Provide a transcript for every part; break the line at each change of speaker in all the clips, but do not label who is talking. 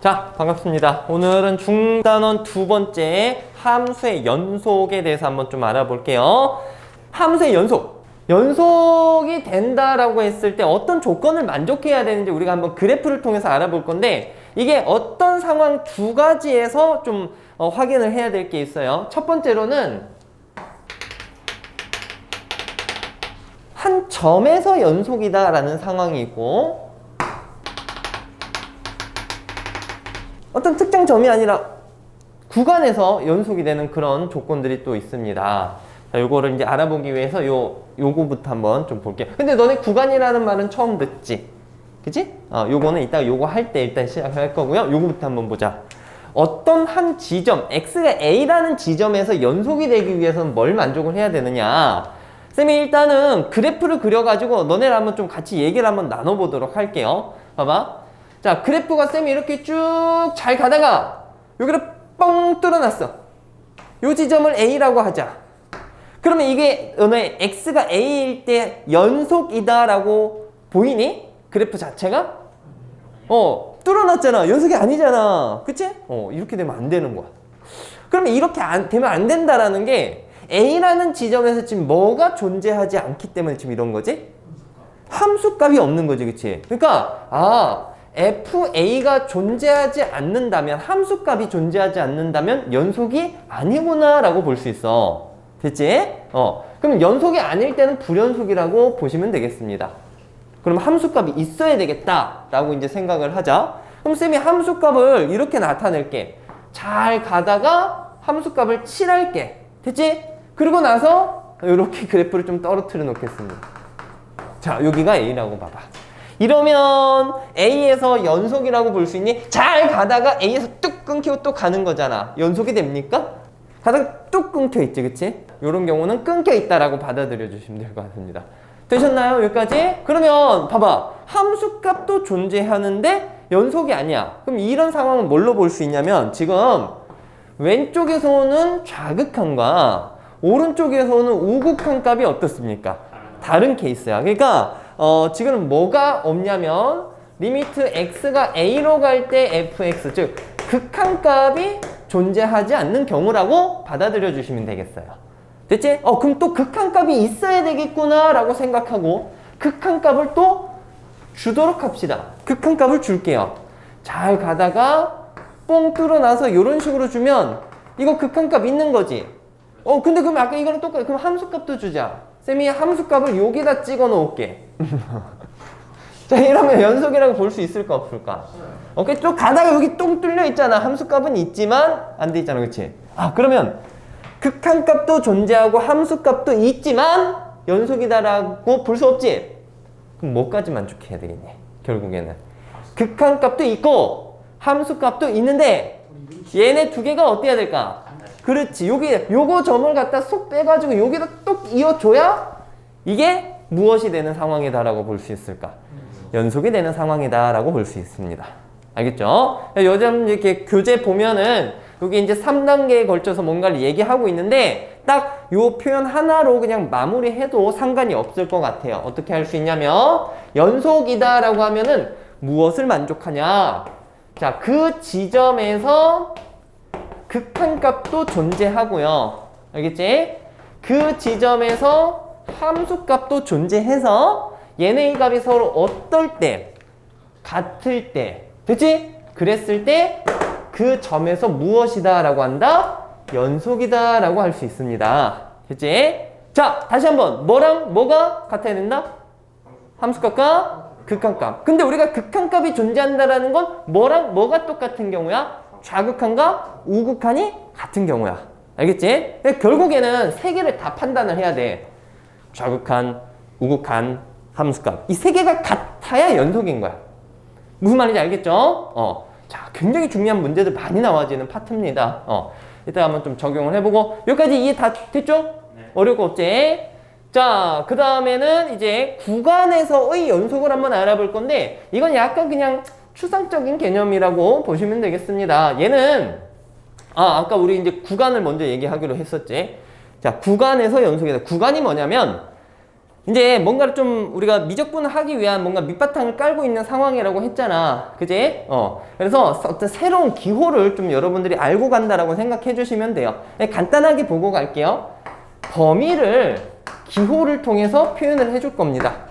자, 반갑습니다. 오늘은 중단원 두 번째 함수의 연속에 대해서 한번 좀 알아볼게요. 함수의 연속이 된다라고 했을 때 어떤 조건을 만족해야 되는지 우리가 한번 그래프를 통해서 알아볼 건데, 이게 어떤 상황 두 가지에서 좀 확인을 해야 될 게 있어요. 첫 번째로는 한 점에서 연속이다라는 상황이 있고, 어떤 특정 점이 아니라 구간에서 연속이 되는 그런 조건들이 또 있습니다. 자, 요거를 이제 알아보기 위해서 요거부터 한번 좀 볼게요. 근데 너네 구간이라는 말은 처음 듣지? 그치? 요거는 이따 요거 할 때 일단 시작할 거고요. 요거부터 한번 보자. 어떤 한 지점, x가 a라는 지점에서 연속이 되기 위해서는 뭘 만족을 해야 되느냐? 쌤이 일단은 그래프를 그려가지고 너네랑 한번 좀 같이 얘기를 한번 나눠보도록 할게요. 봐봐. 자, 그래프가 쌤이 이렇게 쭉 잘 가다가 여기를 뻥 뚫어놨어. 요 지점을 A라고 하자. 그러면 이게 너네 X가 A일 때 연속이다 라고 보이니? 그래프 자체가? 뚫어놨잖아. 연속이 아니잖아. 그치? 이렇게 되면 안 되는 거야. 그러면 이렇게 되면 안 된다라는 게 A라는 지점에서 지금 뭐가 존재하지 않기 때문에 지금 이런 거지? 함수값이 없는 거지. 그치? 그러니까 FA가 존재하지 않는다면, 함수값이 존재하지 않는다면 연속이 아니구나 라고 볼 수 있어. 됐지? 그럼 연속이 아닐 때는 불연속이라고 보시면 되겠습니다. 그럼 함수값이 있어야 되겠다 라고 이제 생각을 하자. 그럼 쌤이 함수값을 이렇게 나타낼게. 잘 가다가 함수값을 칠할게. 됐지? 그리고 나서 이렇게 그래프를 좀 떨어뜨려 놓겠습니다. 자, 여기가 A라고 봐봐. 이러면 A에서 연속이라고 볼 수 있니? 잘 가다가 A에서 뚝 끊기고 또 가는 거잖아. 연속이 됩니까? 가다가 뚝 끊겨 있지, 그치? 이런 경우는 끊겨 있다라고 받아들여 주시면 될 것 같습니다. 되셨나요? 여기까지? 그러면 봐봐. 함수값도 존재하는데 연속이 아니야. 그럼 이런 상황은 뭘로 볼 수 있냐면, 지금 왼쪽에서 오는 좌극한과 오른쪽에서 오는 우극한 값이 어떻습니까? 다른 케이스야. 그러니까 지금 뭐가 없냐면 리미트 x가 a로 갈 때 fx, 즉 극한값이 존재하지 않는 경우라고 받아들여 주시면 되겠어요. 됐지? 그럼 또 극한값이 있어야 되겠구나 라고 생각하고 극한값을 또 주도록 합시다. 극한값을 줄게요. 잘 가다가 뽕 뚫어놔서 이런 식으로 주면 이거 극한값 있는 거지. 근데 그럼 아까 이거랑 똑같아. 그럼 함수값도 주자. 쌤이 함수값을 여기다 찍어 놓을게. 자, 이러면 연속이라고 볼 수 있을까 없을까? 오케이, 쭉 가다가 여기 똥 뚫려 있잖아. 함수값은 있지만 안 돼 있잖아. 그치? 그러면 극한값도 존재하고 함수값도 있지만 연속이다라고 볼 수 없지? 그럼 뭐까지 만족해야 되겠니? 결국에는 극한값도 있고 함수값도 있는데 얘네 두 개가 어때야 될까? 그렇지. 요거 점을 갖다 쏙 빼가지고 여기다 뚝 이어줘야 이게 무엇이 되는 상황이다라고 볼 수 있을까? 연속이 되는 상황이다라고 볼 수 있습니다. 알겠죠? 요즘 이렇게 교재 보면은 여기 이제 3단계에 걸쳐서 뭔가를 얘기하고 있는데 딱 요 표현 하나로 그냥 마무리해도 상관이 없을 것 같아요. 어떻게 할 수 있냐면 연속이다라고 하면은 무엇을 만족하냐? 자, 그 지점에서 극한값도 존재하고요. 알겠지? 그 지점에서 함수값도 존재해서 얘네의 값이 서로 어떨 때, 같을 때, 됐지? 그랬을 때 그 점에서 무엇이다 라고 한다? 연속이다 라고 할 수 있습니다. 됐지? 자, 다시 한번 뭐랑 뭐가 같아야 된다? 함수값과 극한값. 근데 우리가 극한값이 존재한다라는 건 뭐랑 뭐가 똑같은 경우야? 좌극한과 우극한이 같은 경우야. 알겠지? 결국에는 세 개를 다 판단을 해야 돼. 좌극한, 우극한, 함수값. 이 세 개가 같아야 연속인 거야. 무슨 말인지 알겠죠? 자, 굉장히 중요한 문제들 많이 나와지는 파트입니다. 이따 한번 좀 적용을 해보고. 여기까지 이해 다 됐죠? 네. 어려울 거 없지? 자, 그 다음에는 이제 구간에서의 연속을 한번 알아볼 건데, 이건 약간 그냥 추상적인 개념이라고 보시면 되겠습니다. 얘는 아까 우리 이제 구간을 먼저 얘기하기로 했었지. 자, 구간에서 연속이다. 구간이 뭐냐면 이제 뭔가를 좀 우리가 미적분을 하기 위한 뭔가 밑바탕을 깔고 있는 상황이라고 했잖아. 그지? 그래서 어떤 새로운 기호를 좀 여러분들이 알고 간다라고 생각해 주시면 돼요. 간단하게 보고 갈게요. 범위를 기호를 통해서 표현을 해줄 겁니다.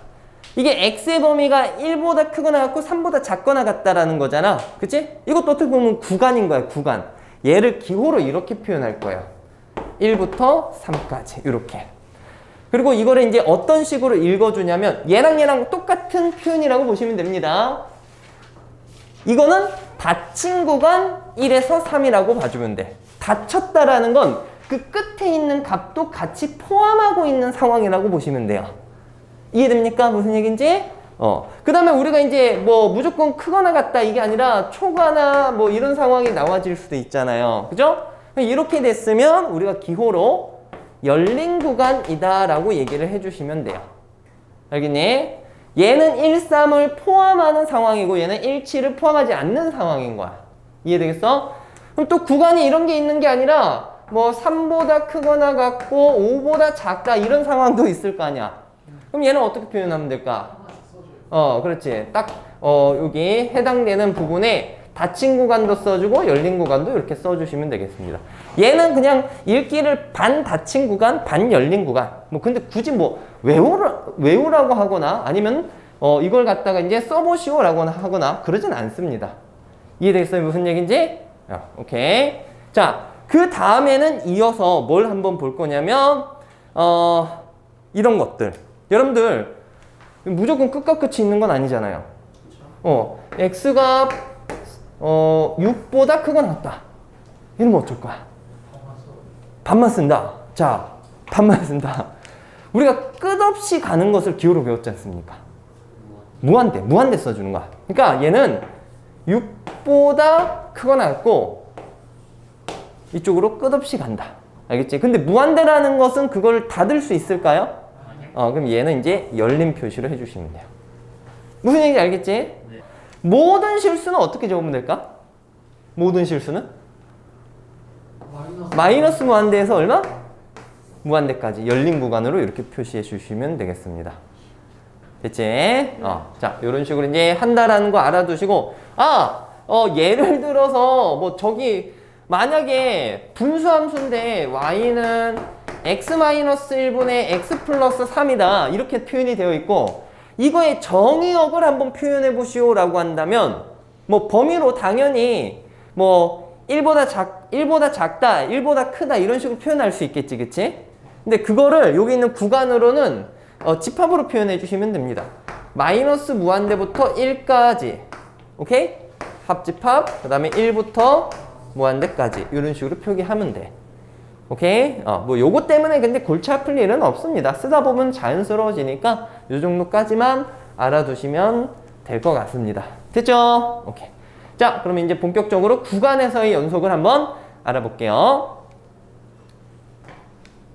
이게 x의 범위가 1보다 크거나 같고 3보다 작거나 같다라는 거잖아. 그치? 이것도 어떻게 보면 구간인 거야, 구간. 얘를 기호로 이렇게 표현할 거예요. 1부터 3까지 이렇게. 그리고 이거를 이제 어떤 식으로 읽어주냐면 얘랑 똑같은 표현이라고 보시면 됩니다. 이거는 닫힌 구간 1에서 3이라고 봐주면 돼. 닫혔다라는 건 그 끝에 있는 값도 같이 포함하고 있는 상황이라고 보시면 돼요. 이해됩니까? 무슨 얘기인지? 그 다음에 우리가 이제 뭐 무조건 크거나 같다 이게 아니라 초과나 뭐 이런 상황이 나와질 수도 있잖아요. 그죠? 이렇게 됐으면 우리가 기호로 열린 구간이다 라고 얘기를 해주시면 돼요. 알겠니? 얘는 1, 3을 포함하는 상황이고 얘는 1, 7을 포함하지 않는 상황인 거야. 이해되겠어? 그럼 또 구간이 이런 게 있는 게 아니라 뭐 3보다 크거나 같고 5보다 작다 이런 상황도 있을 거 아니야. 그럼 얘는 어떻게 표현하면 될까? 그렇지. 딱 여기 해당되는 부분에 닫힌 구간도 써주고 열린 구간도 이렇게 써주시면 되겠습니다. 얘는 그냥 읽기를 반 닫힌 구간, 반 열린 구간. 뭐 근데 굳이 뭐 외우라고 하거나 아니면 이걸 갖다가 이제 써보시오라고 하거나 그러진 않습니다. 이해되겠어요? 무슨 얘기인지? 오케이. 자, 그 다음에는 이어서 뭘 한번 볼 거냐면 이런 것들. 여러분들 무조건 끝과 끝이 있는 건 아니잖아요. x가 6보다 크거나 같다. 이러면 어쩔 거야? 반만 쓴다. 자, 반만 쓴다. 우리가 끝없이 가는 것을 기호로 배웠지 않습니까? 무한대 써주는 거야. 그러니까 얘는 6보다 크거나 같고 이쪽으로 끝없이 간다. 알겠지? 근데 무한대라는 것은 그걸 닫을 수 있을까요? 그럼 얘는 이제 열린 표시로 해주시면 돼요. 무슨 얘기인지 알겠지? 네. 모든 실수는 어떻게 적으면 될까? 모든 실수는? 마이너스 무한대에서 얼마? 무한대까지 열린 구간으로 이렇게 표시해 주시면 되겠습니다. 됐지? 자, 이런 식으로 이제 한다라는 거 알아두시고, 예를 들어서 뭐 저기 만약에 분수함수인데 y는 x-1분의 x 플러스 3이다 이렇게 표현이 되어 있고 이거의 정의역을 한번 표현해 보시오라고 한다면 뭐 범위로 당연히 뭐 1보다 작다, 1보다 크다 이런 식으로 표현할 수 있겠지, 그치? 근데 그거를 여기 있는 구간으로는 집합으로 표현해 주시면 됩니다. 마이너스 무한대부터 1까지, 오케이? 합집합, 그 다음에 1부터 무한대까지 이런 식으로 표기하면 돼. 오케이? 뭐 요거 때문에 근데 골치 아플 일은 없습니다. 쓰다 보면 자연스러워지니까 요 정도까지만 알아두시면 될 것 같습니다. 됐죠? 오케이. 자, 그러면 이제 본격적으로 구간에서의 연속을 한번 알아볼게요.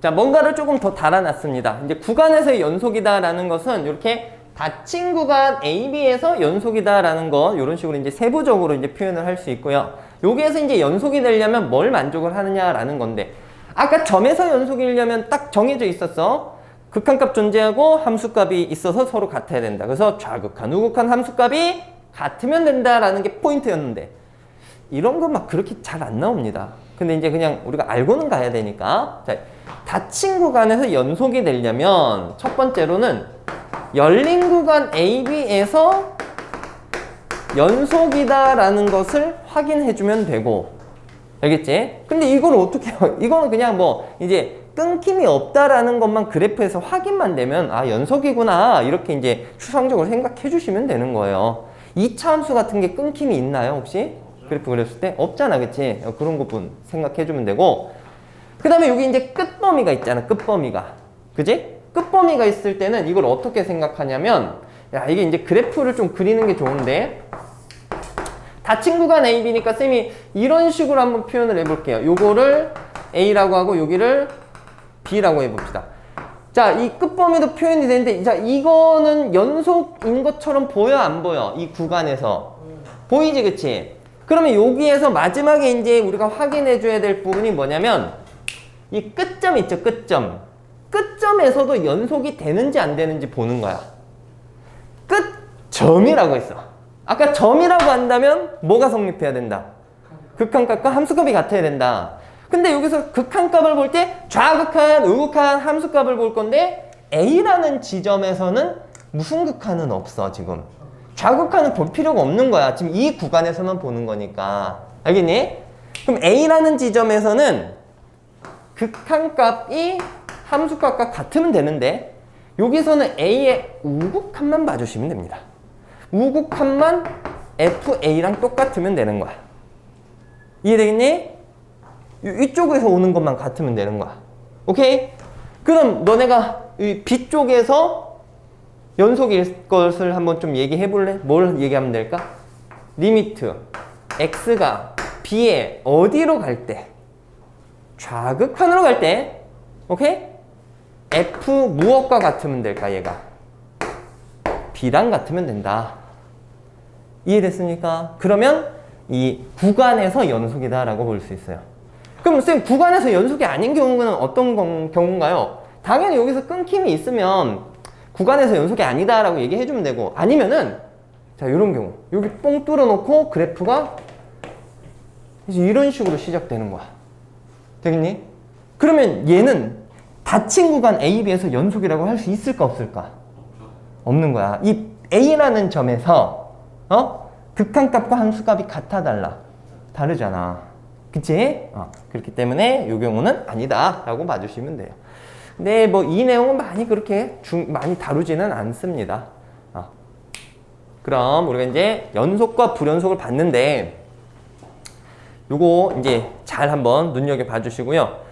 자, 뭔가를 조금 더 달아놨습니다. 이제 구간에서의 연속이다라는 것은 이렇게 닫힌 구간 AB에서 연속이다라는 거 이런 식으로 이제 세부적으로 이제 표현을 할 수 있고요. 여기에서 이제 연속이 되려면 뭘 만족을 하느냐라는 건데 아까 점에서 연속이려면 딱 정해져 있었어. 극한값 존재하고 함수값이 있어서 서로 같아야 된다. 그래서 좌극한, 우극한 함수값이 같으면 된다라는 게 포인트였는데 이런 건 막 그렇게 잘 안 나옵니다. 근데 이제 그냥 우리가 알고는 가야 되니까 자, 닫힌 구간에서 연속이 되려면 첫 번째로는 열린 구간 AB에서 연속이다라는 것을 확인해주면 되고 알겠지? 근데 이걸 어떻게 해요? 이거는 그냥 뭐 이제 끊김이 없다라는 것만 그래프에서 확인만 되면 아 연속이구나 이렇게 이제 추상적으로 생각해 주시면 되는 거예요. 2차 함수 같은 게 끊김이 있나요 혹시? 그래프 그렸을 때? 없잖아 그치? 그런 부분 생각해 주면 되고 그 다음에 여기 이제 끝범위가 있잖아 끝범위가 그지? 끝범위가 있을 때는 이걸 어떻게 생각하냐면 야 이게 이제 그래프를 좀 그리는 게 좋은데 닫힌 구간 AB니까 쌤이 이런 식으로 한번 표현을 해볼게요. 요거를 A라고 하고 여기를 B라고 해봅시다. 자, 이 끝범위도 표현이 되는데 자 이거는 연속인 것처럼 보여 안 보여? 이 구간에서 보이지 그치? 그러면 여기에서 마지막에 이제 우리가 확인해 줘야 될 부분이 뭐냐면 이 끝점 있죠 끝점 끝점에서도 연속이 되는지 안 되는지 보는 거야. 끝점이라고 했어. 아까 점이라고 한다면 뭐가 성립해야 된다? 극한값과 함수값이 같아야 된다. 근데 여기서 극한값을 볼 때 좌극한, 우극한 함수값을 볼 건데 A라는 지점에서는 무슨 극한은 없어 지금. 좌극한은 볼 필요가 없는 거야. 지금 이 구간에서만 보는 거니까. 알겠니? 그럼 A라는 지점에서는 극한값이 함수값과 같으면 되는데 여기서는 A의 우극한만 봐주시면 됩니다. 우극한만 FA랑 똑같으면 되는 거야. 이해되겠니? 이쪽에서 오는 것만 같으면 되는 거야. 오케이? 그럼 너네가 이 B쪽에서 연속일 것을 한번 좀 얘기해 볼래? 뭘 얘기하면 될까? 리미트 X가 B에 어디로 갈 때? 좌극한으로 갈 때. 오케이? F 무엇과 같으면 될까 얘가? B랑 같으면 된다. 이해됐습니까? 그러면 이 구간에서 연속이다 라고 볼 수 있어요. 그럼 쌤 구간에서 연속이 아닌 경우는 어떤 경우인가요? 당연히 여기서 끊김이 있으면 구간에서 연속이 아니다 라고 얘기해 주면 되고, 아니면은 자 이런 경우 여기 뽕 뚫어 놓고 그래프가 이제 이런 식으로 시작되는 거야. 되겠니? 그러면 얘는 닫힌 구간 A, B에서 연속이라고 할 수 있을까 없을까? 없는 거야. 이 A라는 점에서 극한값과 함수값이 같아 달라? 다르잖아. 그치? 그렇기 때문에 이 경우는 아니다 라고 봐주시면 돼요. 근데 뭐 이 내용은 많이 그렇게 많이 다루지는 않습니다. 그럼 우리가 이제 연속과 불연속을 봤는데 요거 이제 잘 한번 눈여겨 봐주시고요.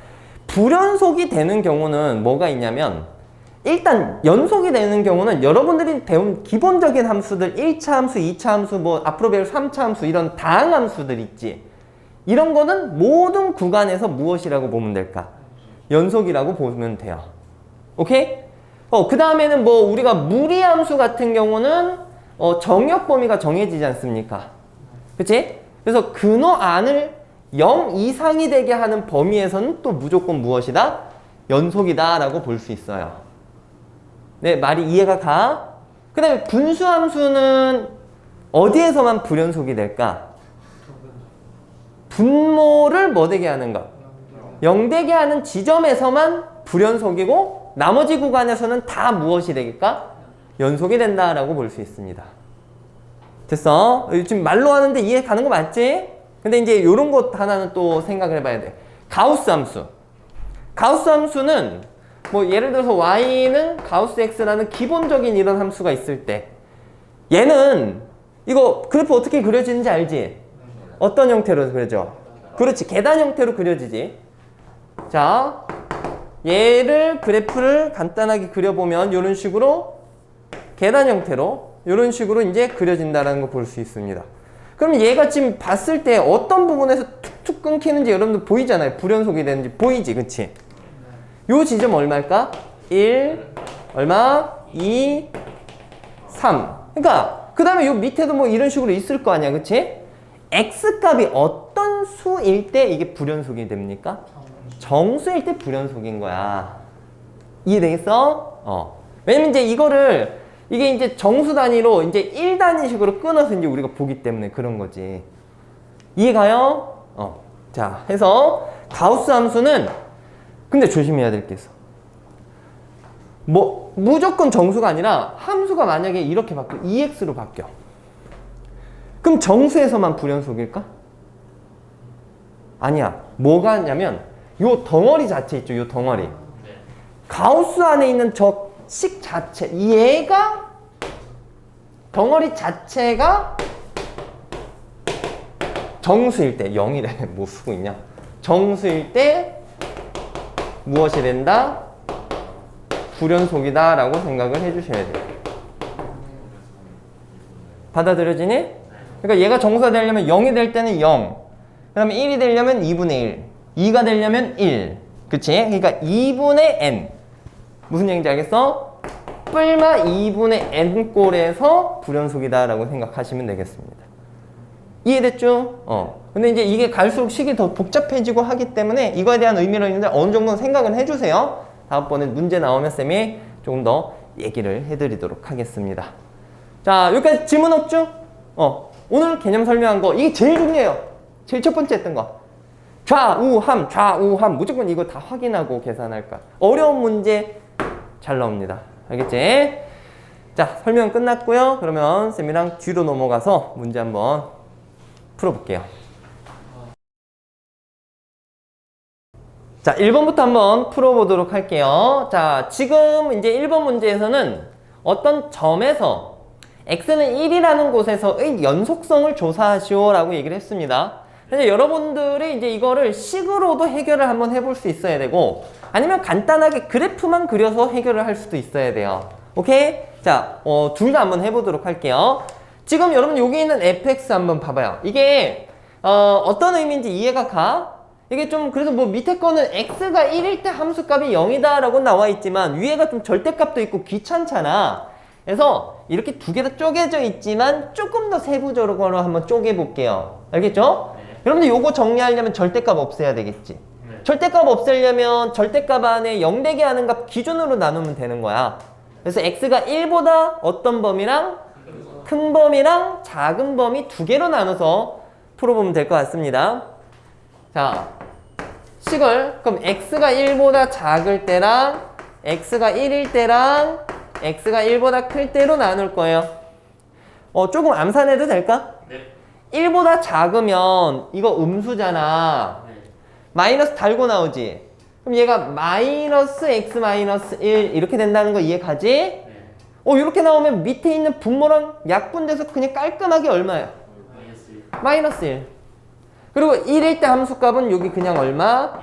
불연속이 되는 경우는 뭐가 있냐면, 일단 연속이 되는 경우는 여러분들이 배운 기본적인 함수들 1차 함수, 2차 함수, 뭐 앞으로 배울 3차 함수 이런 다항 함수들 있지. 이런 거는 모든 구간에서 무엇이라고 보면 될까? 연속이라고 보면 돼요. 오케이? 그 다음에는 뭐 우리가 무리함수 같은 경우는 정역 범위가 정해지지 않습니까? 그치? 그래서 근호 안을 0 이상이 되게 하는 범위에서는 또 무조건 무엇이다? 연속이다 라고 볼 수 있어요. 네, 말이 이해가 가? 그 다음에 분수함수는 어디에서만 불연속이 될까? 분모를 뭐 되게 하는 것? 0 되게 하는 지점에서만 불연속이고 나머지 구간에서는 다 무엇이 되겠까? 연속이 된다라고 볼 수 있습니다. 됐어? 지금 말로 하는데 이해 가는 거 맞지? 근데 이제 이런 것 하나는 또 생각을 해봐야 돼. 가우스 함수. 가우스 함수는 뭐 예를 들어서 y는 가우스 x라는 기본적인 이런 함수가 있을 때 얘는 이거 그래프 어떻게 그려지는지 알지? 어떤 형태로 그려져? 그렇지, 계단 형태로 그려지지. 자, 얘를 그래프를 간단하게 그려보면 이런 식으로 계단 형태로 이런 식으로 이제 그려진다는 거 볼 수 있습니다. 그럼 얘가 지금 봤을 때 어떤 부분에서 툭툭 끊기는지 여러분들 보이잖아요. 불연속이 되는지 보이지, 그치? 요 지점 얼마일까? 1, 얼마? 2, 3. 그러니까 그 다음에 요 밑에도 뭐 이런 식으로 있을 거 아니야, 그치? x값이 어떤 수일 때 이게 불연속이 됩니까? 정수일 때 불연속인 거야. 이해되겠어? 왜냐면 이제 이게 이제 정수 단위로 이제 1단위식으로 끊어서 이제 우리가 보기 때문에 그런 거지. 이해가요? 자, 해서 가우스 함수는 근데 조심해야 될 게 있어. 뭐 무조건 정수가 아니라 함수가 만약에 이렇게 바뀌어 2x로 바뀌어. 그럼 정수에서만 불연속일까? 아니야. 뭐가 있냐면 요 덩어리 자체 있죠. 요 덩어리. 가우스 안에 있는 저 식 자체, 얘가 덩어리 자체가 정수일 때 0이래. 뭐 쓰고 있냐? 정수일 때 무엇이 된다? 불연속이다 라고 생각을 해주셔야 돼요. 받아들여지니? 그러니까 얘가 정수가 되려면 0이 될 때는 0, 그 다음에 1이 되려면 2분의 1, 2가 되려면 1. 그치? 그러니까 2분의 n. 무슨 얘기인지 알겠어? 뿔마 2분의 n 꼴에서 불연속이다 라고 생각하시면 되겠습니다. 이해됐죠? 근데 이제 이게 갈수록 식이 더 복잡해지고 하기 때문에 이거에 대한 의미로 있는데 어느 정도는 생각은 해주세요. 다음번에 문제 나오면 쌤이 조금 더 얘기를 해드리도록 하겠습니다. 자, 여기까지 질문 없죠? 오늘 개념 설명한 거 이게 제일 중요해요. 제일 첫 번째 했던 거. 좌우함, 좌우함 무조건 이거 다 확인하고 계산할 거야. 어려운 문제 잘 나옵니다. 알겠지? 자, 설명 끝났고요. 그러면 쌤이랑 뒤로 넘어가서 문제 한번 풀어볼게요. 자, 1번부터 한번 풀어보도록 할게요. 자, 지금 이제 1번 문제에서는 어떤 점에서 x는 1이라는 곳에서의 연속성을 조사하시오 라고 얘기를 했습니다. 그래서 여러분들이 이제 이거를 식으로도 해결을 한번 해볼 수 있어야 되고 아니면 간단하게 그래프만 그려서 해결을 할 수도 있어야 돼요. 오케이? 자, 둘 다 한번 해보도록 할게요. 지금 여러분 여기 있는 fx 한번 봐봐요. 이게 어떤 의미인지 이해가 가? 이게 좀 그래서 뭐 밑에 거는 x가 1일 때 함수값이 0이다 라고 나와 있지만 위에가 좀 절대값도 있고 귀찮잖아. 그래서 이렇게 두 개 다 쪼개져 있지만 조금 더 세부적으로 한번 쪼개 볼게요. 알겠죠? 네. 여러분들 요거 정리하려면 절대값 없애야 되겠지. 네. 절대값 없애려면 절대값 안에 0 되게 하는 값 기준으로 나누면 되는 거야. 그래서 x가 1보다 어떤 범위랑 큰 범위랑 작은 범위 두 개로 나눠서 풀어보면 될 것 같습니다. 자, 식을 그럼 x가 1보다 작을 때랑 x가 1일 때랑 x가 1보다 클 때로 나눌 거예요. 조금 암산해도 될까? 네. 1보다 작으면 이거 음수잖아. 네. 마이너스 달고 나오지. 그럼 얘가 마이너스 x 마이너스 1 이렇게 된다는 거 이해가지? 네. 이렇게 나오면 밑에 있는 분모랑 약분돼서 그냥 깔끔하게 얼마야? 마이너스 1. 그리고 1일 때 함수값은 여기 그냥 얼마?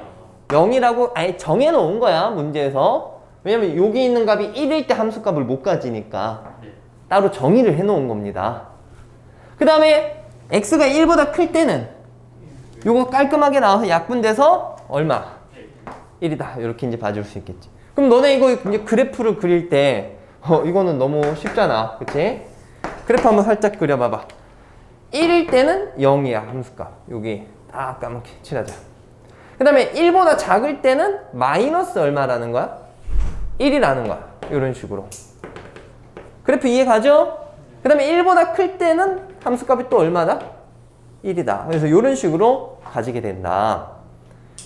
0이라고 아예 정해놓은 거야, 문제에서. 왜냐면 여기 있는 값이 1일 때 함수값을 못 가지니까 따로 정의를 해놓은 겁니다. 그 다음에 x가 1보다 클 때는 요거 깔끔하게 나와서 약분돼서 얼마? 1이다. 이렇게 이제 봐줄 수 있겠지. 그럼 너네 이거 이제 그래프를 그릴 때 이거는 너무 쉽잖아. 그치? 그래프 한번 살짝 그려봐봐. 1일 때는 0이야, 함수값. 여기 딱 까맣게 칠하자. 그 다음에 1보다 작을 때는 마이너스 얼마라는 거야? 1이라는 거야. 이런 식으로. 그래프 이해 가죠? 그 다음에 1보다 클 때는 함수값이 또 얼마다? 1이다. 그래서 이런 식으로 가지게 된다.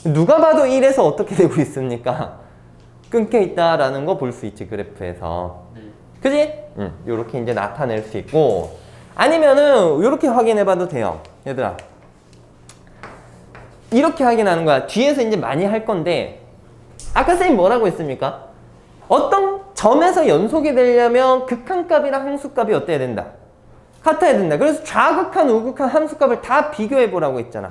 누가 봐도 1에서 어떻게 되고 있습니까? 끊겨 있다라는 거 볼 수 있지, 그래프에서. 그지? 요렇게 이제 나타낼 수 있고, 아니면은 요렇게 확인해 봐도 돼요. 얘들아. 이렇게 확인하는 거야. 뒤에서 이제 많이 할 건데, 아까 쌤이 뭐라고 했습니까? 어떤 점에서 연속이 되려면 극한값이랑 함수값이 어때야 된다? 같아야 된다. 그래서 좌극한, 우극한 함수값을 다 비교해 보라고 했잖아.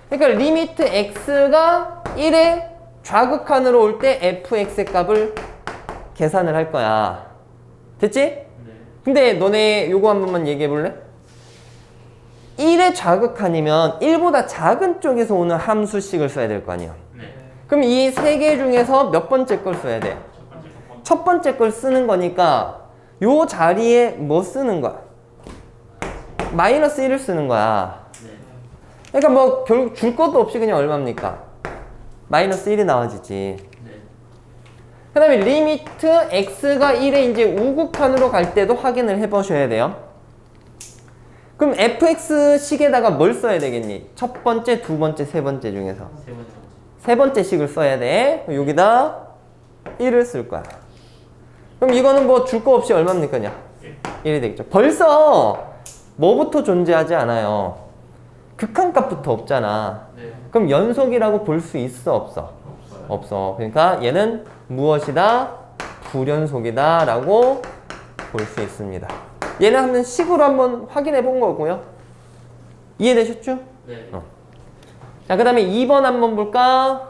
그러니까 리미트 x가 1에 좌극한으로 올 때 fx의 값을 계산을 할 거야. 됐지? 근데 너네 요거 한 번만 얘기해 볼래? 1의 좌극한이면 1보다 작은 쪽에서 오는 함수식을 써야 될 거 아니야. 그럼 이 세 개 중에서 몇 번째 걸 써야 돼? 첫 번째 걸 쓰는 거니까 요 자리에 뭐 쓰는 거야? 마이너스 1을 쓰는 거야. 그러니까 뭐 결국 줄 것도 없이 그냥 얼마입니까? 마이너스 1이 나와지지. 그 다음에 리미트 x가 1에 이제 우극한으로 갈 때도 확인을 해보셔야 돼요. 그럼 fx 식에다가 뭘 써야 되겠니? 첫 번째, 두 번째, 세 번째 중에서 세 번째 식을 써야 돼. 여기다 1을 쓸 거야. 그럼 이거는 뭐 줄 거 없이 얼마입니까? 1이 되겠죠. 벌써 뭐부터 존재하지 않아요? 극한값부터 없잖아. 그럼 연속이라고 볼 수 있어, 없어? 없어. 그러니까 얘는 무엇이다? 불연속이다 라고 볼 수 있습니다. 얘는 한번 식으로 한번 확인해 본 거고요. 이해되셨죠? 네. 자, 그 다음에 2번 한번 볼까?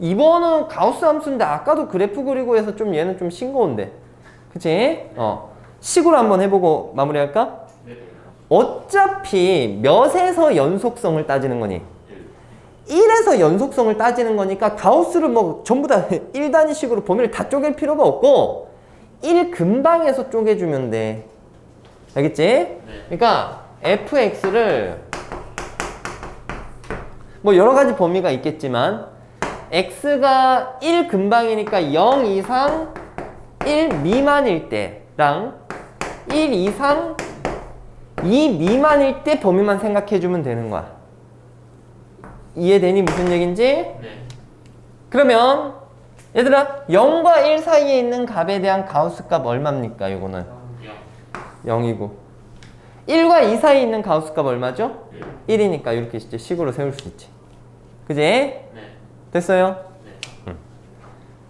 2번은 가우스 함수인데 아까도 그래프 그리고 해서 좀 얘는 좀 싱거운데. 그치? 식으로 한번 해보고 마무리할까? 네. 어차피 몇에서 연속성을 따지는 거니? 1에서 연속성을 따지는 거니까 가우스를 뭐 전부 다 1단위식으로 범위를 다 쪼갤 필요가 없고 1 근방에서 쪼개주면 돼. 알겠지? 네. 그러니까 fx를 뭐 여러 가지 범위가 있겠지만 x가 1 근방이니까 0 이상 1 미만일 때랑 1 이상 2 미만일 때 범위만 생각해주면 되는 거야. 이해되니 무슨 얘기인지?
네.
그러면 얘들아 0과 1 사이에 있는 값에 대한 가우스 값 얼마입니까? 이거는 0이고 1과 2 사이에 있는 가우스 값 얼마죠? 1이니까 이렇게 이제 식으로 세울 수 있지. 그지?
네.
됐어요?
네.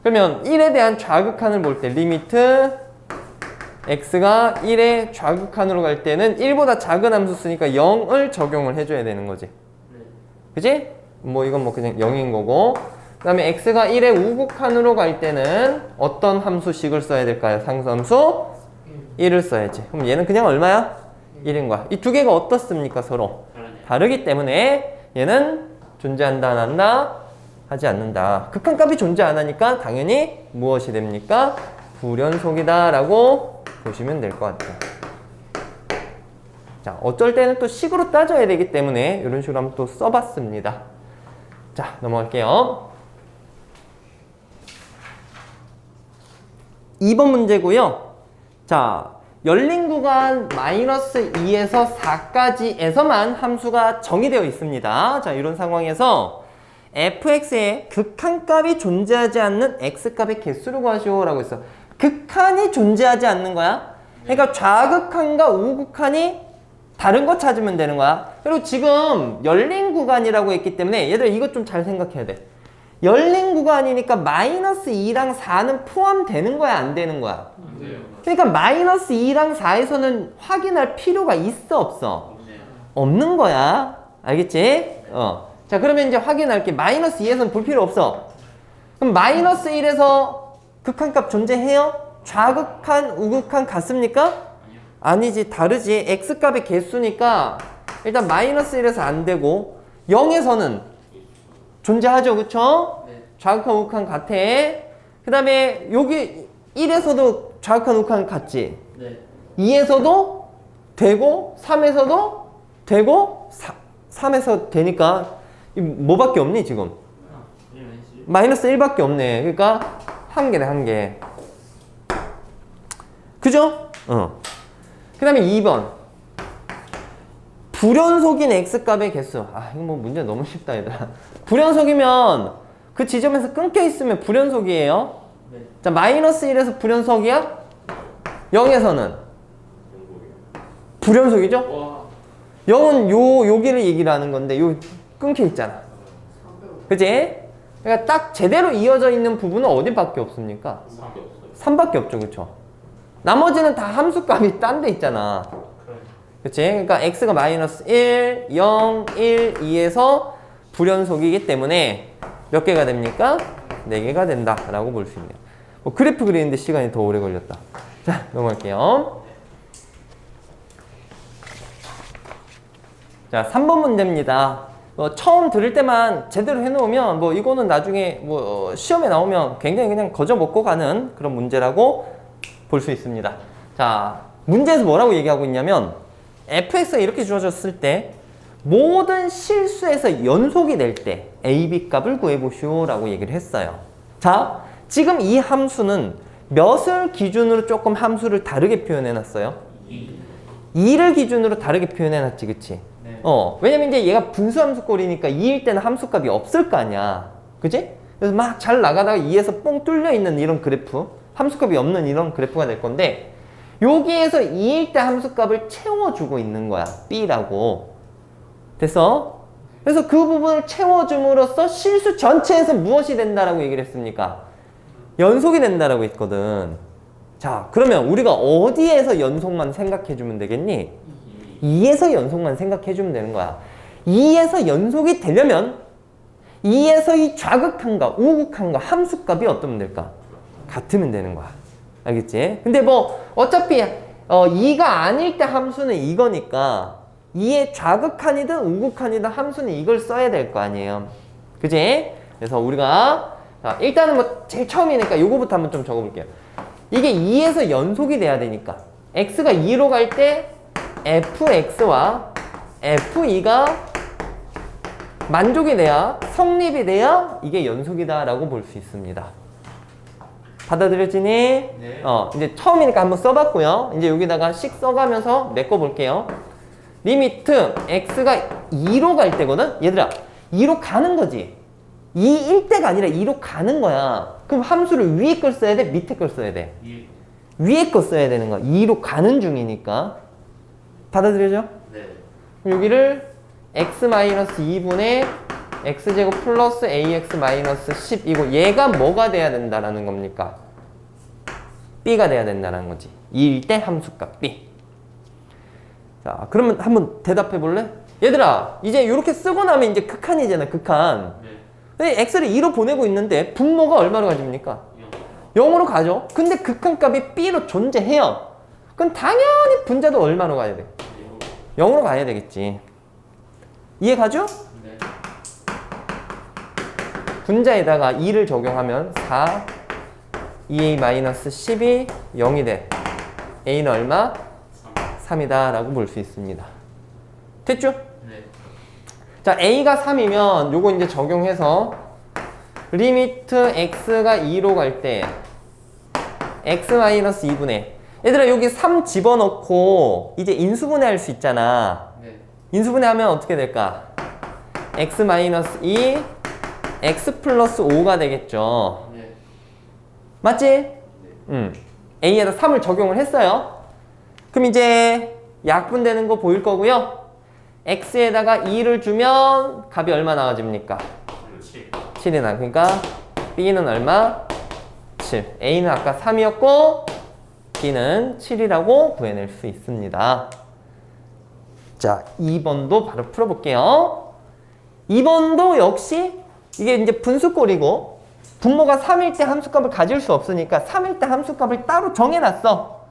그러면 1에 대한 좌극한을 볼 때 리미트 x가 1의 좌극한으로 갈 때는 1보다 작은 함수 쓰니까 0을 적용을 해줘야 되는 거지.
네.
그지? 뭐 이건 뭐 그냥 0인 거고 그 다음에 x가 1의 우극한으로 갈 때는 어떤 함수식을 써야 될까요? 상수함수 1을 써야지. 그럼 얘는 그냥 얼마야? 1인 거야. 이 두 개가 어떻습니까? 서로 다르기 때문에 얘는 존재한다 안 한다? 하지 않는다. 극한값이 존재 안 하니까 당연히 무엇이 됩니까? 불연속이다 라고 보시면 될 것 같아요. 자, 어쩔 때는 또 식으로 따져야 되기 때문에 이런 식으로 한번 또 써봤습니다. 자, 넘어갈게요. 2번 문제고요. 자, 열린 구간 마이너스 2에서 4까지에서만 함수가 정의되어 있습니다. 자, 이런 상황에서 fx의 극한값이 존재하지 않는 x값의 개수를 구하시오 라고 했어. 극한이 존재하지 않는 거야. 그러니까 좌극한과 우극한이 다른 거 찾으면 되는 거야. 그리고 지금 열린 구간이라고 했기 때문에 얘들아 이것 좀 잘 생각해야 돼. 열린 구간이니까 마이너스 2랑 4는 포함되는 거야 안 되는 거야?
안 돼요.
그러니까 마이너스 2랑 4에서는 확인할 필요가 있어 없어?
없네요.
없는 거야. 알겠지? 자, 그러면 이제 확인할게. 마이너스 2에서는 볼 필요 없어. 그럼 마이너스 1에서 극한값 존재해요? 좌극한, 우극한 같습니까?
아니요.
아니지. 다르지. x값의 개수니까 일단 마이너스 1에서 안 되고 0에서는 존재하죠. 그쵸?
네.
좌극한, 우극한 같아. 그 다음에 여기 1에서도 좌극한, 우극한 같지?
네.
2에서도 되고 3에서도 되고 3에서 되니까 뭐밖에 없니 지금? 마이너스 1밖에 없네. 그러니까 한 개네 한 개. 그죠? 그 다음에 2번 불연속인 x값의 개수. 아 이거 뭐 문제 너무 쉽다 얘들아. 불연속이면 그 지점에서 끊겨 있으면 불연속이에요.
네.
자 마이너스 1에서 불연속이야? 0에서는 불연속이죠?
와.
0은 여기를 얘기를 하는 건데 요 끊겨 있잖아. 그치? 그러니까 딱 제대로 이어져 있는 부분은 어디밖에 없습니까? 3밖에 없죠. 그쵸? 나머지는 다 함수값이 딴 데 있잖아. 그치? 그러니까 x가 마이너스 1, 0, 1, 2에서 불연속이기 때문에 몇 개가 됩니까? 4개가 된다 라고 볼 수 있네요. 그래프 그리는데 시간이 더 오래 걸렸다. 자, 넘어갈게요. 자, 3번 문제입니다. 처음 들을 때만 제대로 해놓으면 뭐 이거는 나중에 뭐 시험에 나오면 굉장히 그냥 거저 먹고 가는 그런 문제라고 볼 수 있습니다. 자, 문제에서 뭐라고 얘기하고 있냐면 fx가 이렇게 주어졌을 때 모든 실수에서 연속이 될 때 a, b 값을 구해보시오 라고 얘기를 했어요. 자, 지금 이 함수는 몇을 기준으로 조금 함수를 다르게 표현해놨어요? 2를 기준으로 다르게 표현해놨지, 그치?
네.
왜냐면 이제 얘가 분수함수 꼴이니까 2일 때는 함수값이 없을 거 아니야. 그치? 그래서 막 잘 나가다가 2에서 뻥 뚫려 있는 이런 그래프, 함수값이 없는 이런 그래프가 될 건데 여기에서 2일 때 함수값을 채워주고 있는 거야. B라고. 됐어? 그래서 그 부분을 채워줌으로써 실수 전체에서 무엇이 된다라고 얘기를 했습니까? 연속이 된다라고 했거든. 자, 그러면 우리가 어디에서 연속만 생각해주면 되겠니? 2에서 연속만 생각해주면 되는 거야. 2에서 연속이 되려면 2에서 이 좌극한과 우극한과 함수값이 어떠면 될까? 같으면 되는 거야. 알겠지? 근데 뭐 어차피 2가 아닐 때 함수는 이거니까 2의 좌극한이든 우극한이든 함수는 이걸 써야 될 거 아니에요. 그지? 그래서 우리가 자, 일단은 뭐 제일 처음이니까 요거부터 한번 좀 적어볼게요. 이게 2에서 연속이 돼야 되니까 x가 2로 갈 때 fx와 f2가 만족이 돼야 성립이 돼야 이게 연속이다라고 볼 수 있습니다. 받아들여지니?
네.
이제 처음이니까 한번 써봤고요. 이제 여기다가 씩 써가면서 메꿔볼게요. 리미트 x가 2로 갈 때거든? 얘들아, 2로 가는 거지. 2일 때가 아니라 2로 가는 거야. 그럼 함수를 위에 걸 써야 돼? 밑에 걸 써야 돼? 위에 거 써야 되는 거야. 2로 가는 중이니까. 받아들여져?
네.
그럼 여기를 x-2분의 x제곱 플러스 ax-10 이거 얘가 뭐가 돼야 된다라는 겁니까? b가 돼야 된다는 거지. 2일 때 함수값 b. 자, 그러면 한번 대답해 볼래? 얘들아, 이제 이렇게 쓰고 나면 이제 극한이잖아, 극한.
네.
근데 x를 2로 보내고 있는데 분모가 얼마로 가집니까? 0으로 가죠. 근데 극한값이 b로 존재해요. 그럼 당연히 분자도 얼마로 가야 돼? 0으로 가야 되겠지. 이해 가죠?
네.
분자에다가 2를 적용하면 4, 2a-10이 0이 돼. a는 얼마? 3이다 라고 볼 수 있습니다. 됐죠?
네.
자, a가 3이면 요거 이제 적용해서 리미트 x가 2로 갈 때 x-2분의 얘들아 여기 3 집어넣고 이제 인수분해 할 수 있잖아.
네.
인수분해하면 어떻게 될까? x-2 x 플러스 5가 되겠죠.
네.
맞지? a에다 3을 적용을 했어요. 그럼 이제 약분되는 거 보일 거고요. x에다가 2를 주면 값이 얼마 나와집니까? 7이 나. 그러니까 b는 얼마? 7. a는 아까 3이었고 b는 7이라고 구해낼 수 있습니다. 자, 2번도 바로 풀어볼게요. 2번도 역시 이게 이제 분수꼴이고 분모가 3일 때 함수값을 가질 수 없으니까 3일 때 함수값을 따로 정해놨어.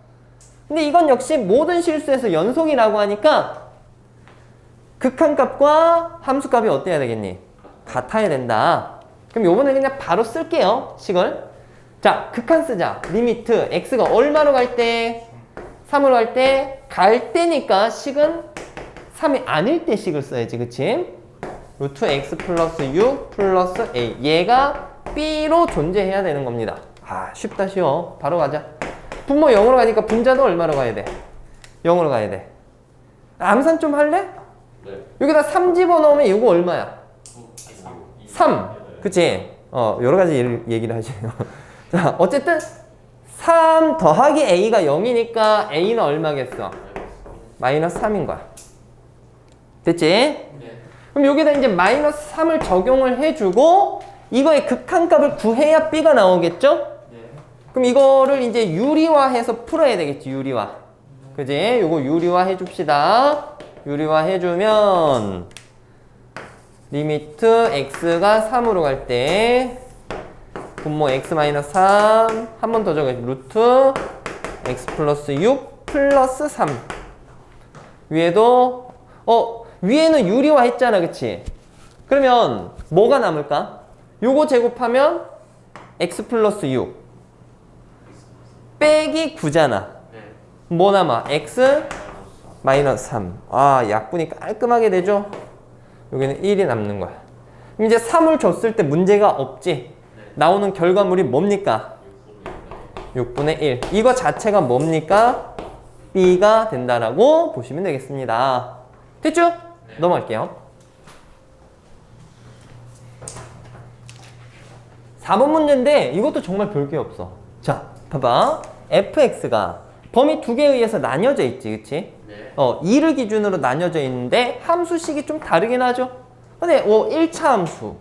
근데 이건 역시 모든 실수에서 연속이라고 하니까 극한값과 함수값이 어때야 되겠니? 같아야 된다. 그럼 요번에 그냥 바로 쓸게요. 식을. 자, 극한 쓰자. 리미트 x가 얼마로 갈 때? 3으로 갈 때? 갈 때니까 식은 3이 아닐 때 식을 써야지. 그치? 루트 x 플러스 6 플러스 a. 얘가 b로 존재해야 되는 겁니다. 아, 쉽다 쉬워. 바로 가자. 분모 0으로 가니까 분자도 얼마로 가야 돼? 0으로 가야 돼. 암산 좀 할래?
네.
여기다 3 집어넣으면 이거 얼마야? 3. 그치? 여러 가지 얘기를 하시네요. 자, 어쨌든 3 더하기 a가 0이니까 a는 얼마겠어? 마이너스 3인 거야. 됐지?
네.
그럼 여기다 이제 마이너스 3을 적용을 해주고 이거의 극한값을 구해야 b가 나오겠죠? 그럼 이거를 이제 유리화해서 풀어야 되겠지, 유리화. 그지? 요거 유리화 해줍시다. 유리화 해주면 리미트 x가 3으로 갈 때 분모 x-3 한 번 더 적어야지. 루트 x 플러스 6 플러스 3 위에도 위에는 유리화 했잖아, 그치? 그러면 뭐가 남을까? 요거 제곱하면 x 플러스 6 빼기 9잖아.
네.
뭐 남아? x 마이너스 3. 아, 약분이 깔끔하게 되죠? 여기는 1이 남는 거야. 그럼 이제 3을 줬을 때 문제가 없지? 나오는 결과물이 뭡니까? 6분의 1. 이거 자체가 뭡니까? b가 된다라고 보시면 되겠습니다. 됐죠? 네. 넘어갈게요. 4번 문제인데 이것도 정말 별게 없어. 자, 봐봐. fx가 범위 두 개에 의해서 나뉘어져 있지, 그치?
네.
2를 기준으로 나뉘어져 있는데 함수식이 좀 다르긴 하죠. 근데 1차 함수,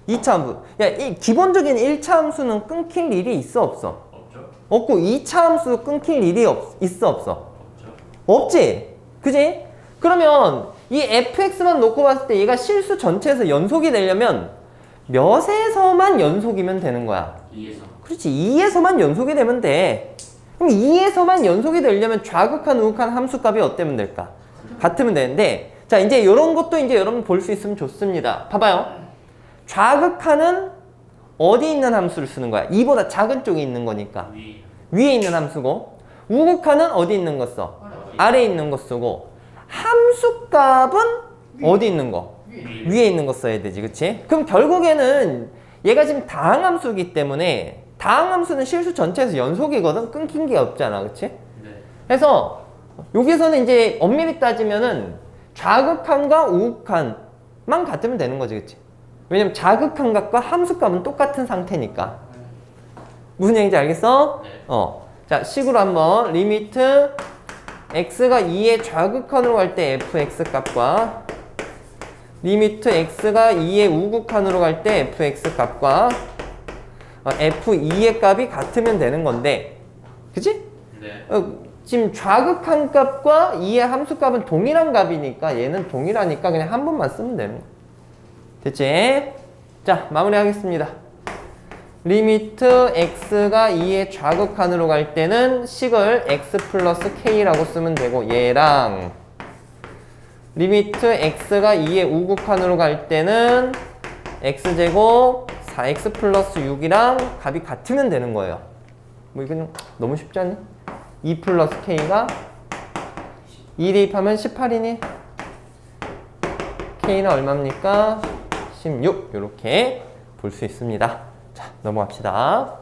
2차 함수. 야, 기본적인 1차 함수는 끊길 일이 있어, 없어?
없죠?
없고 2차 함수 끊길 일이 있어, 없어?
없죠?
없지? 그지? 그러면 이 fx만 놓고 봤을 때 얘가 실수 전체에서 연속이 되려면 몇에서만 연속이면 되는 거야?
2에서.
그렇지. 2에서만 연속이 되면 돼. 그럼 2에서만 연속이 되려면 좌극한 우극한 함수값이 어때면 될까? 같으면 되는데, 자, 이제 이런 것도 이제 여러분 볼 수 있으면 좋습니다. 봐봐요. 좌극한은 어디 있는 함수를 쓰는 거야? 2보다 작은 쪽에 있는 거니까. 위에 있는 함수고, 우극한은 어디 있는 거 써? 아래에 있는 거 쓰고, 함수값은 어디 있는 거? 위에 있는 거 써야 되지, 그치? 그럼 결국에는 얘가 지금 다항함수이기 때문에 다항함수는 실수 전체에서 연속이거든? 끊긴 게 없잖아, 그치?
네.
그래서 여기서는 이제 엄밀히 따지면은 좌극한과 우극한만 같으면 되는 거지, 그치? 왜냐면 자극한 값과 함수값은 똑같은 상태니까. 무슨 얘기인지 알겠어?
네.
자, 식으로 한번 리미트 x가 2의 좌극한으로 갈 때 fx 값과 리미트 x가 2의 우극한으로 갈 때 fx 값과 f2의 값이 같으면 되는 건데, 그치?
네.
지금 좌극한 값과 2의 함수 값은 동일한 값이니까 얘는 동일하니까 그냥 한 번만 쓰면 되는 거야. 됐지? 자, 마무리하겠습니다. 리미트 x가 2의 좌극한으로 갈 때는 식을 x 플러스 k라고 쓰면 되고, 얘랑 리미트 x가 2의 우극한으로 갈 때는 x제곱 4x 플러스 6이랑 값이 같으면 되는 거예요. 뭐 이건 너무 쉽지 않니? 2 플러스 k가 2 대입하면 18이니? k는 얼마입니까? 16. 이렇게 볼 수 있습니다. 자, 넘어갑시다.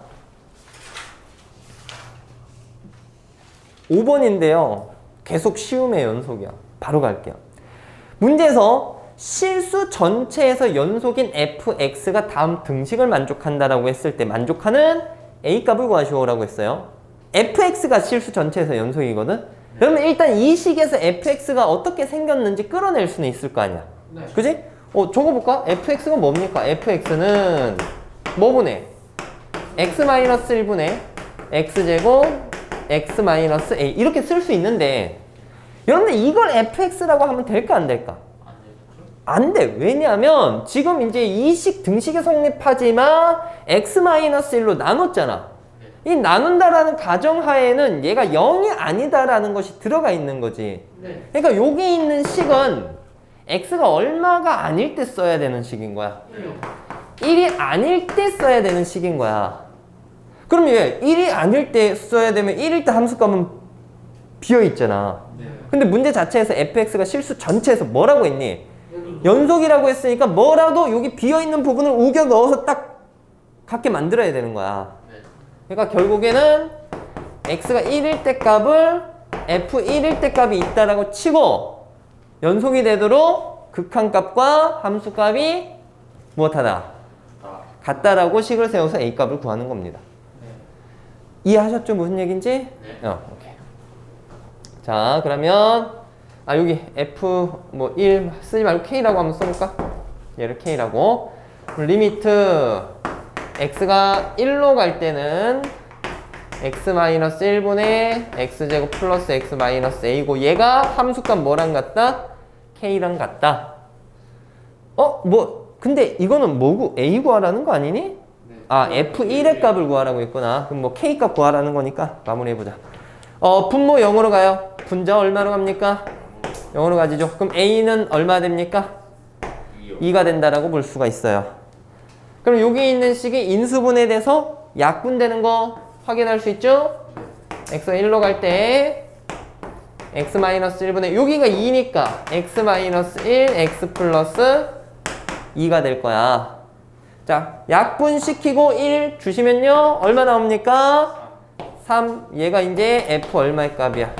5번인데요. 계속 쉬움의 연속이야. 바로 갈게요. 문제에서 실수 전체에서 연속인 fx가 다음 등식을 만족한다라고 했을 때 만족하는 a값을 구하시오라고 했어요. fx가 실수 전체에서 연속이거든? 그러면 일단 이 식에서 fx가 어떻게 생겼는지 끌어낼 수는 있을 거 아니야.
네.
그지? 적어볼까? fx가 뭡니까? fx는 뭐분의? x-1분의 x제곱 x-a 이렇게 쓸 수 있는데, 여러분들 이걸 fx라고 하면 될까 안 될까? 안 돼. 왜냐하면 지금 이제 이 식 등식이 성립하지만 x-1로 나눴잖아. 이 나눈다라는 가정하에는 얘가 0이 아니다라는 것이 들어가 있는 거지.
네.
그러니까 여기 있는 식은 x가 얼마가 아닐 때 써야 되는 식인 거야. 1이 아닐 때 써야 되는 식인 거야. 그럼 왜 1이 아닐 때 써야 되면 1일 때 함수값은 비어 있잖아.
네.
근데 문제 자체에서 fx가 실수 전체에서 뭐라고 했니? 연속이라고 했으니까 뭐라도 여기 비어 있는 부분을 우겨 넣어서 딱 같게 만들어야 되는 거야. 그러니까 결국에는 x가 1일 때 값을 f1일 때 값이 있다라고 치고 연속이 되도록 극한값과 함수값이 무엇하다? 같다라고 식을 세워서 a값을 구하는 겁니다.
네.
이해하셨죠? 무슨 얘기인지?
네.
오케이. 자, 그러면 여기 f 1 쓰지 말고 k라고 한번 써볼까? 얘를 k라고. 리미트 x가 1로 갈 때는 x-1분의 x제곱 플러스 x-a고 얘가 함수값 뭐랑 같다? k랑 같다. 근데 이거는 뭐고? a 구하라는 거 아니니?
네.
f1의 값을 구하라고 했구나. 그럼 k 값 구하라는 거니까 마무리해보자. 분모 0으로 가요. 분자 얼마로 갑니까? 0으로 가지죠. 그럼 a는 얼마 됩니까? 2가 된다라고 볼 수가 있어요. 그럼 여기 있는 식이 인수분해 돼서 약분되는 거 확인할 수 있죠? x가 1로 갈 때 x-1분의 여기가 2니까 x-1 x 플러스 2가 될 거야. 자, 약분시키고 1 주시면요 얼마 나옵니까? 3. 얘가 이제 f 얼마의 값이야?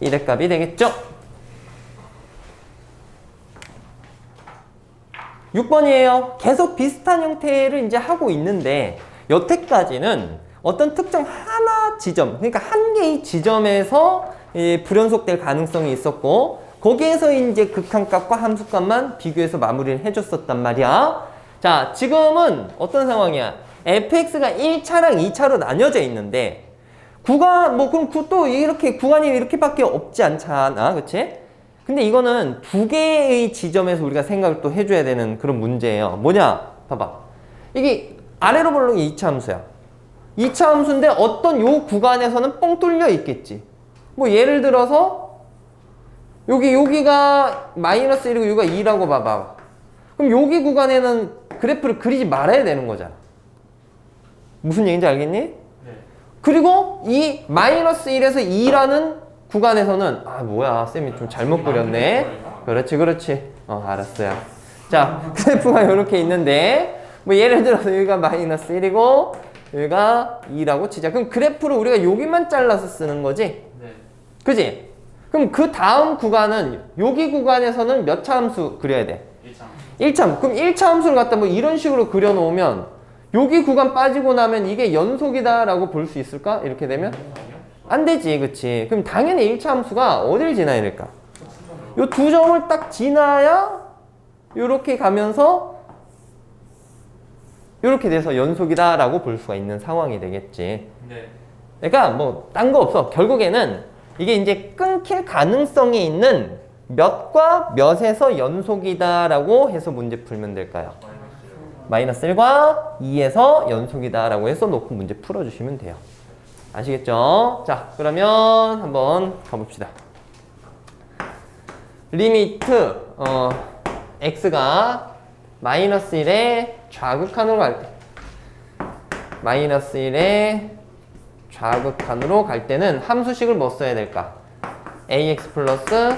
1의 값이 되겠죠? 6번이에요. 계속 비슷한 형태를 이제 하고 있는데 여태까지는 어떤 특정 하나 지점, 그러니까 한 개의 지점에서 불연속될 가능성이 있었고 거기에서 이제 극한값과 함수값만 비교해서 마무리를 해줬었단 말이야. 자, 지금은 어떤 상황이야? fx가 1차랑 2차로 나뉘어져 있는데 구간, 그럼 또 이렇게 구간이 이렇게밖에 없지 않잖아, 그치? 근데 이거는 두 개의 지점에서 우리가 생각을 또 해줘야 되는 그런 문제예요. 뭐냐? 봐봐. 이게 아래로 볼록이 2차 함수야. 2차 함수인데 어떤 요 구간에서는 뻥 뚫려 있겠지. 예를 들어서 여기가 마이너스 1이고 여기가 2라고 봐봐. 그럼 여기 구간에는 그래프를 그리지 말아야 되는 거잖아. 무슨 얘기인지 알겠니?
네.
그리고 이 마이너스 1에서 2라는 구간에서는 뭐야 쌤이 좀 잘못 그렸네. 그렇지. 알았어요. 자, 그래프가 이렇게 있는데 뭐 예를 들어서 여기가 마이너스 1이고 여기가 2라고 치자. 그럼 그래프를 우리가 여기만 잘라서 쓰는 거지?
네.
그지? 그럼 그 다음 구간은 여기 구간에서는 몇 차 함수 그려야 돼?
1차.
1차. 그럼 1차 함수를 갖다 뭐 이런 식으로 그려놓으면 여기 구간 빠지고 나면 이게 연속이다라고 볼 수 있을까? 이렇게 되면? 안 되지, 그치? 그럼 당연히 1차 함수가 어딜 지나야 될까? 요 두 점을 딱 지나야 요렇게 가면서 요렇게 돼서 연속이다라고 볼 수가 있는 상황이 되겠지.
네.
그러니까 뭐 딴 거 없어. 결국에는 이게 이제 끊길 가능성이 있는 몇과 몇에서 연속이다라고 해서 문제 풀면 될까요? 마이너스 1과 2에서 연속이다라고 해서 놓고 문제 풀어주시면 돼요. 아시겠죠? 자, 그러면 한번 가봅시다. 리미트 x가 마이너스 1에 좌극한으로 갈 때 마이너스 1에 좌극한으로 갈 때는 함수식을 뭐 써야 될까? ax 플러스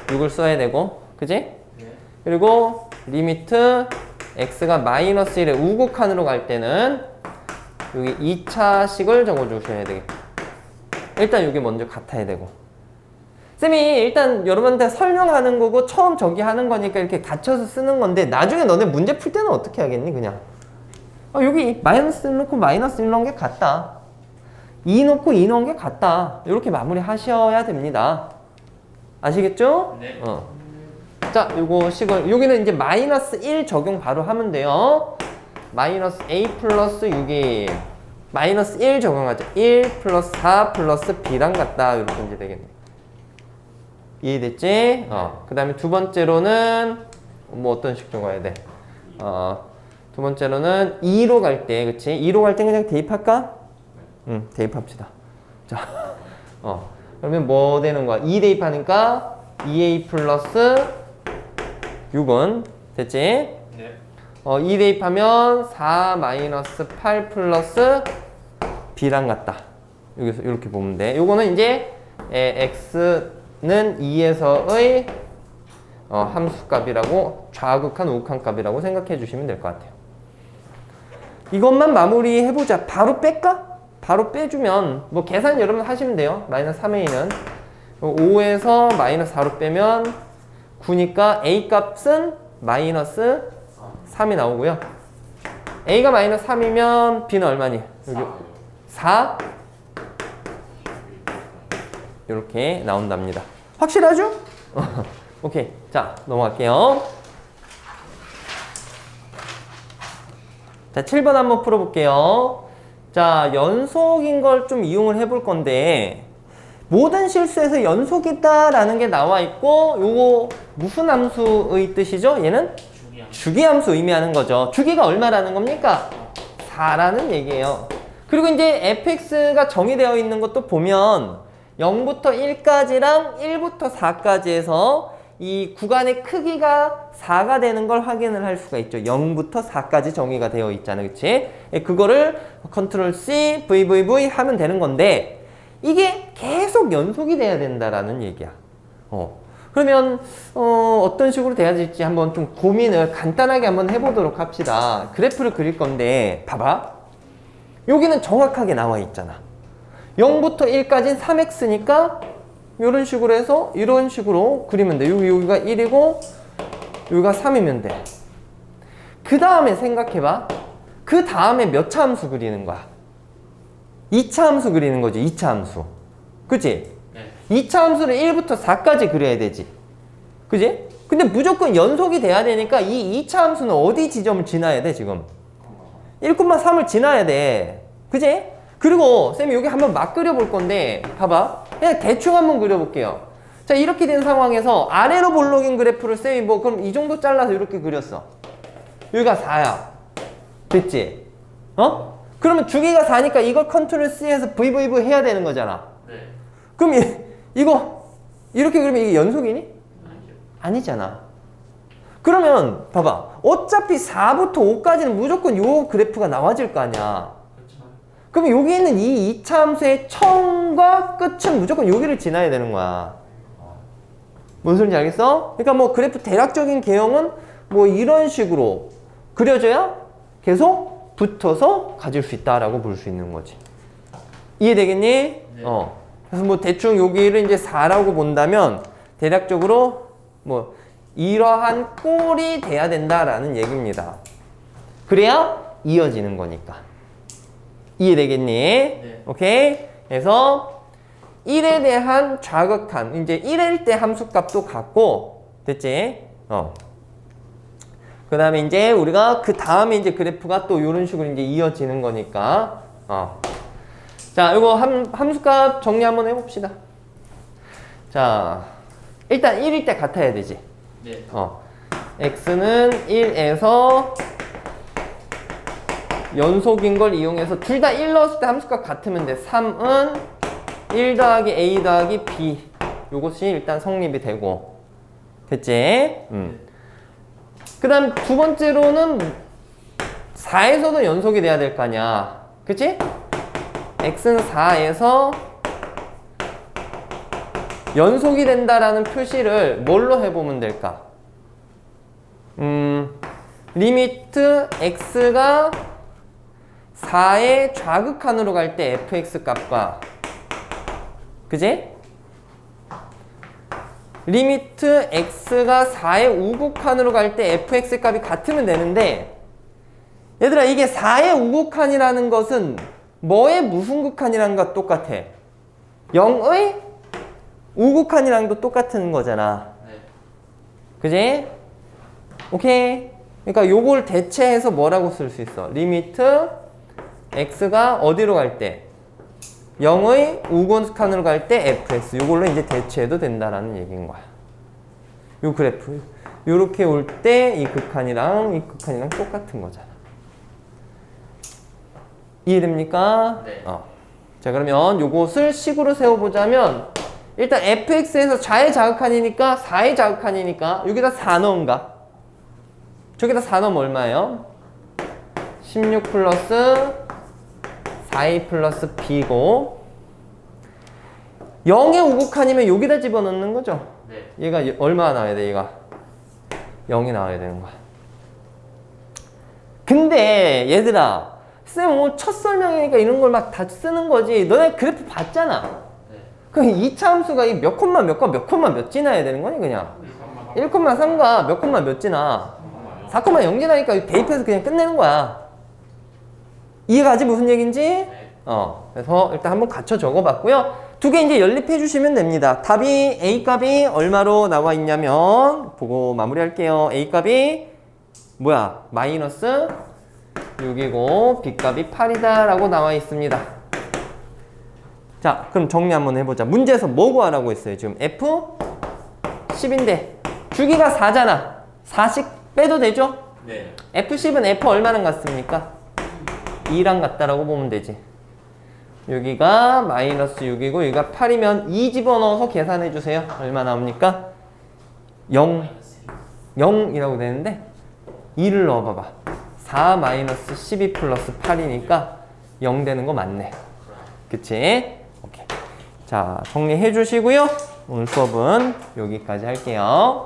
6을 써야 되고, 그지?
네.
그리고 리미트 x가 마이너스 1에 우극한으로 갈 때는 여기 2차식을 적어주셔야 되겠다. 일단 이게 먼저 같아야 되고. 쌤이 일단 여러분한테 설명하는 거고 처음 저기 하는 거니까 이렇게 갖춰서 쓰는 건데 나중에 너네 문제 풀 때는 어떻게 하겠니? 그냥 여기 마이너스 1 넣고 마이너스 1 넣은 게 같다. 2 넣고 2 넣은 게 같다. 이렇게 마무리 하셔야 됩니다. 아시겠죠?
네.
자, 요거 식을 여기는 이제 마이너스 1 적용 바로 하면 돼요. 마이너스 a 플러스 6이 마이너스 1 적용하죠. 1 플러스 4 플러스 b랑 같다. 이렇게 이제 되겠네. 이해됐지? 그 다음에 두 번째로는 뭐 어떤 식 적어야 돼? 두 번째로는 2로 갈 때, 그치? 2로 갈 때 그냥 대입할까? 응, 대입합시다. 자, 그러면 뭐 되는 거야? 2 대입하니까 2a 플러스 6은 됐지?
네.
2 대입하면 4 마이너스 8 플러스 b랑 같다. 여기서 이렇게 보면 돼. 요거는 이제 x는 2에서의 함수값이라고 좌극한 우극한 값이라고 생각해 주시면 될 것 같아요. 이것만 마무리해 보자. 바로 뺄까? 바로 빼주면 뭐 계산 여러분 하시면 돼요. 마이너스 3a는 5에서 마이너스 4로 빼면 9니까 a 값은 마이너스 3이 나오고요. a가 마이너스 3이면 b는 얼마니? 여기 4 이렇게 나온답니다. 확실하죠? 오케이. 자, 넘어갈게요. 자, 7번 한번 풀어볼게요. 자, 연속인 걸 좀 이용을 해볼 건데 모든 실수에서 연속이다라는 게 나와 있고 요거 무슨 함수의 뜻이죠? 얘는? 주기함수 의미하는 거죠. 주기가 얼마라는 겁니까? 4라는 얘기예요. 그리고 이제 fx가 정의되어 있는 것도 보면 0부터 1까지랑 1부터 4까지에서 이 구간의 크기가 4가 되는 걸 확인을 할 수가 있죠. 0부터 4까지 정의가 되어 있잖아요. 그치? 그거를 컨트롤 C, VVV 하면 되는 건데 이게 계속 연속이 돼야 된다라는 얘기야. 그러면 어떤 식으로 돼야 될지 한번 좀 고민을 간단하게 한번 해보도록 합시다. 그래프를 그릴 건데 봐봐. 여기는 정확하게 나와 있잖아. 0부터 1까지는 3x니까 이런 식으로 해서 이런 식으로 그리면 돼. 여기가 1이고 여기가 3이면 돼. 그 다음에 생각해봐. 그 다음에 몇 차 함수 그리는 거야? 2차 함수 그리는 거지. 2차 함수. 그치?
네.
2차 함수를 1부터 4까지 그려야 되지. 그치? 근데 무조건 연속이 돼야 되니까 이 2차 함수는 어디 지점을 지나야 돼 지금? 1,3을 지나야 돼. 그치? 그리고 쌤이 여기 한번 막 그려볼 건데 봐봐. 그냥 대충 한번 그려볼게요. 자, 이렇게 된 상황에서 아래로 볼록인 그래프를 쌤이 뭐 그럼 이 정도 잘라서 이렇게 그렸어. 여기가 4야. 됐지? 그러면 주기가 4니까 이걸 컨트롤 C해서 VVV 해야 되는 거잖아.
네.
그럼 이거 이렇게 그리면 이게 연속이니?
아니죠.
아니잖아. 그러면 봐봐. 어차피 4부터 5까지는 무조건 요 그래프가 나와질 거 아니야.
그렇죠.
그럼 여기 있는 이 2차 함수의 처음과 끝은 무조건 여기를 지나야 되는 거야. 뭔 소리인지 알겠어? 그러니까 뭐 그래프 대략적인 개형은 뭐 이런 식으로 그려져야 계속 붙어서 가질 수 있다라고 볼 수 있는 거지. 이해되겠니?
네.
그래서 뭐 대충 여기를 이제 4라고 본다면 대략적으로 뭐 이러한 꼴이 돼야 된다라는 얘기입니다. 그래야 이어지는 거니까. 이해되겠니?
네.
오케이? 그래서 1에 대한 좌극한, 이제 1일 때 함수값도 같고, 됐지? 그 다음에 이제 우리가 그 다음에 이제 그래프가 또 이런 식으로 이제 이어지는 거니까, 자, 이거 함수값 정리 한번 해봅시다. 자, 일단 1일 때 같아야 되지.
네.
x는 1에서 연속인 걸 이용해서 둘 다 1 넣었을 때 함수값 같으면 돼. 3은 1 더하기 a 더하기 b. 요것이 일단 성립이 되고. 됐지? 그 다음 두 번째로는 4에서도 연속이 돼야 될 거 아니야. 그치? x는 4에서 연속이 된다라는 표시를 뭘로 해보면 될까? 리미트 x가 4의 좌극한으로 갈 때 fx 값과 그지? 리미트 x가 4의 우극한으로 갈 때 fx 값이 같으면 되는데 얘들아 이게 4의 우극한이라는 것은 뭐의 무슨 극한이라는 것과 똑같아? 0의 우극한이랑 도 똑같은 거잖아.
네.
그지? 오케이? 그러니까 요걸 대체해서 뭐라고 쓸 수 있어? 리미트 x가 어디로 갈 때? 0의 우극한으로 갈 때 fx. 요걸로 이제 대체해도 된다라는 얘기인 거야. 요 그래프. 요렇게 올 때 이 극한이랑 이 극한이랑 똑같은 거잖아. 이해됩니까?
네.
자, 그러면 요것을 식으로 세워보자면 일단 fx에서 좌의 자극한이니까 4의 자극한이니까 여기다 4 넣은가? 저기다 4 넣으면 얼마예요? 16 플러스 4a 플러스 b고 0의 우극한이면 여기다 집어넣는 거죠?
네.
얘가 얼마나 나와야 돼? 얘가 0이 나와야 되는 거야. 근데 얘들아 쌤 뭐 첫 설명이니까 이런 걸 막 다 쓰는 거지. 너네 그래프 봤잖아.
네.
그럼 2차 함수가 이 몇 콤마 몇 콤마 몇 지나야 되는 거니 그냥? 1,3가 몇 콤마 몇 지나? 4,0 지나니까 대입해서 그냥 끝내는 거야. 이해가지 무슨 얘기인지?
네.
그래서 일단 한번 갖춰 적어봤고요. 두 개 이제 연립해 주시면 됩니다. 답이 A 값이 얼마로 나와 있냐면 보고 마무리할게요. A 값이 뭐야? 마이너스 6이고 B 값이 8이다 라고 나와 있습니다. 자, 그럼 정리 한번 해보자. 문제에서 뭐 구하라고 했어요? 지금 F 10인데 주기가 4잖아. 4씩 빼도 되죠?
네.
F10은 F 얼마랑 같습니까? 2랑 같다라고 보면 되지. 여기가 마이너스 6이고 여기가 8이면 2 집어넣어서 계산해 주세요. 얼마 나옵니까? 0, 0이라고 되는데 2를 넣어봐봐. 4 마이너스 12 플러스 8이니까 0 되는 거 맞네. 그치? 오케이. 자, 정리해 주시고요. 오늘 수업은 여기까지 할게요.